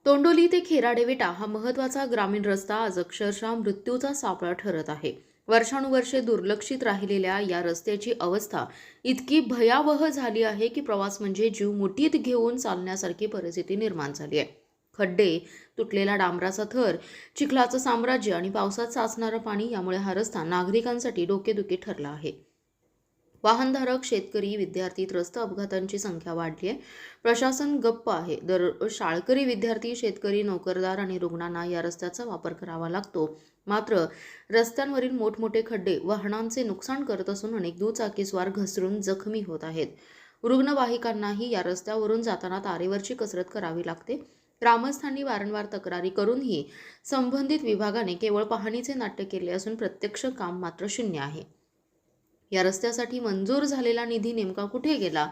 तोंडोली ते खेराडेविटा हा महत्त्वाचा ग्रामीण रस्ता आज अक्षरशः मृत्यूचा सापळा ठरत आहे. वर्षानुवर्षे दुर्लक्षित राहिलेल्या या रस्त्याची अवस्था इतकी भयावह झाली आहे की प्रवास म्हणजे जीव मुठीत घेऊन चालण्यासारखी परिस्थिती निर्माण झाली आहे. खड्डे, तुटलेला डांबराचा थर, चिखलाचं साम्राज्य आणि पावसात साचणारं पाणी यामुळे हा रस्ता नागरिकांसाठी डोकेदुखी ठरला आहे. वाहनधारक, शेतकरी, विद्यार्थी, त्रस्त अपघातांची संख्या वाढली आहे. प्रशासन गप्प आहे. दररोज शाळकरी, विद्यार्थी, शेतकरी, नोकरदार आणि रुग्णांना या रस्त्याचा वापर करावा लागतो. मात्र रस्त्यांवरील मोठमोठे खड्डे वाहनांचे नुकसान करत असून अनेक दुचाकीस्वार घसरून जखमी होत आहेत. रुग्णवाहिकांनाही या रस्त्यावरून जाताना तारेवरची कसरत करावी लागते. ग्रामस्थांनी वारंवार तक्रारी करूनही संबंधित विभागाने केवळ पाहणीचे नाट्य केले असून प्रत्यक्ष काम मात्र शून्य आहे. या रस्त्यासाठी मंजूर झालेला निधी नेमका कुठे गेला,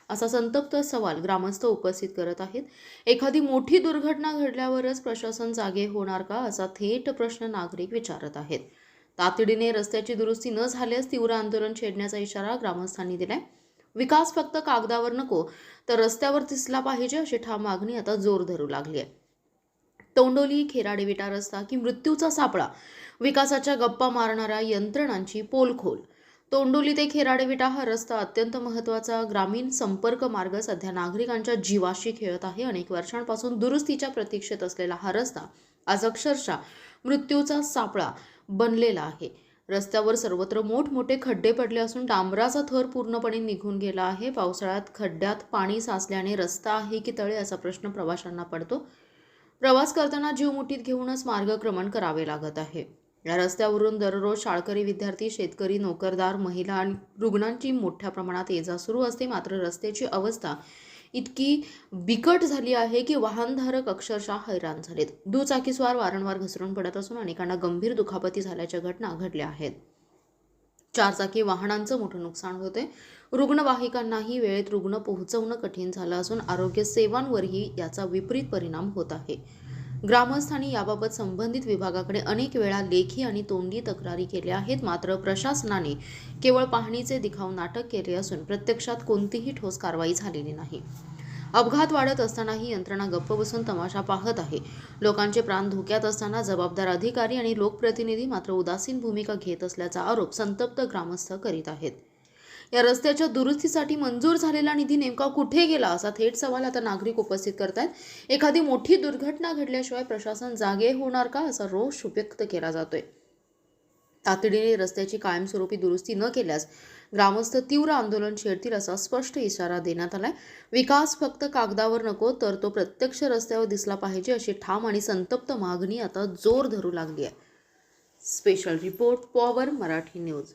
असा संतप्त सवाल ग्रामस्थ उपस्थित करत आहेत. एखादी मोठी दुर्घटना घडल्यावरच प्रशासन जागे होणार का, असा थेट प्रश्न नागरिक विचारत आहेत. तातडीने रस्त्याची दुरुस्ती न झाल्यास तीव्र आंदोलन छेडण्याचा इशारा ग्रामस्थांनी दिलाय. विकास फक्त कागदावर नको तर रस्त्यावर दिसला पाहिजे, अशी ठाम मागणी आता जोर धरू लागली आहे. तोंडोली खेराडेविटा रस्ता की मृत्यूचा सापळा, विकासाच्या गप्पा मारणाऱ्या यंत्रणांची पोलखोल. तोंडोली ते खेराडेविटा हा रस्ता अत्यंत महत्त्वाचा ग्रामीण संपर्क मार्ग सध्या नागरिकांच्या जीवाशी खेळत आहे. अनेक वर्षांपासून दुरुस्तीच्या प्रतीक्षेत असलेला हा रस्ता आज अक्षरशः मृत्यूचा सापळा बनलेला आहे. रस्त्यावर सर्वत्र मोठमोठे खड्डे पडले असून डांबराचा थर पूर्णपणे निघून गेला आहे. पावसाळ्यात खड्ड्यात पाणी साचल्याने रस्ता आहे की तळे, असा प्रश्न प्रवाशांना पडतो. प्रवास करताना जीव मुठीत घेऊनच मार्गक्रमण करावे लागत आहे. या रस्त्यावरून दररोज शाळकरी, विद्यार्थी, शेतकरी, नोकरदार, महिला आणि रुग्णांची मोठ्या प्रमाणात ये-जा सुरू असते. मात्र रस्त्याची अवस्था इतकी बिकट झाली आहे की वाहनधारक अक्षरशः हैराण झालेत. दुचाकीस्वार वारंवार घसरून पडत असून अनेकांना गंभीर दुखापती झाल्याच्या घटना घडल्या आहेत. चारचाकी वाहनांचं मोठं नुकसान होते. रुग्णवाहिकांनाही वेळेत रुग्ण पोहोचवणं कठीण झालं असून आरोग्य सेवांवरही याचा विपरीत परिणाम होत आहे. ग्रामस्थांनी याबाबत संबंधित विभागाकडे अनेक वेळा लेखी आणि तोंडी तक्रारी केल्या आहेत. मात्र प्रशासनाने केवळ पाहणीचे दिखाऊ नाटक केले असून प्रत्यक्षात कोणतीही ठोस कारवाई झालेली नाही. अपघात वाढत असतानाही यंत्रणा गप्प बसून तमाशा पाहत आहे. लोकांचे प्राण धोक्यात असताना जबाबदार अधिकारी आणि लोकप्रतिनिधी मात्र उदासीन भूमिका घेत असल्याचा आरोप संतप्त ग्रामस्थ करीत आहेत. या रस्त्याच्या दुरुस्तीसाठी मंजूर झालेला निधी नेमका कुठे गेला, असा थेट सवाल आता नागरिक उपस्थित करतायत. एखादी मोठी दुर्घटना घडल्याशिवाय प्रशासन जागे होणार का, असा रोष व्यक्त केला जातोय. तातडीने रस्त्याची कायमस्वरूपी दुरुस्ती न केल्यास ग्रामस्थ तीव्र आंदोलन छेडतील, असा स्पष्ट इशारा देण्यात आलाय. विकास फक्त कागदावर नको तर तो प्रत्यक्ष रस्त्यावर दिसला पाहिजे, अशी ठाम आणि संतप्त मागणी आता जोर धरू लागली आहे. Special report, power Marathi news.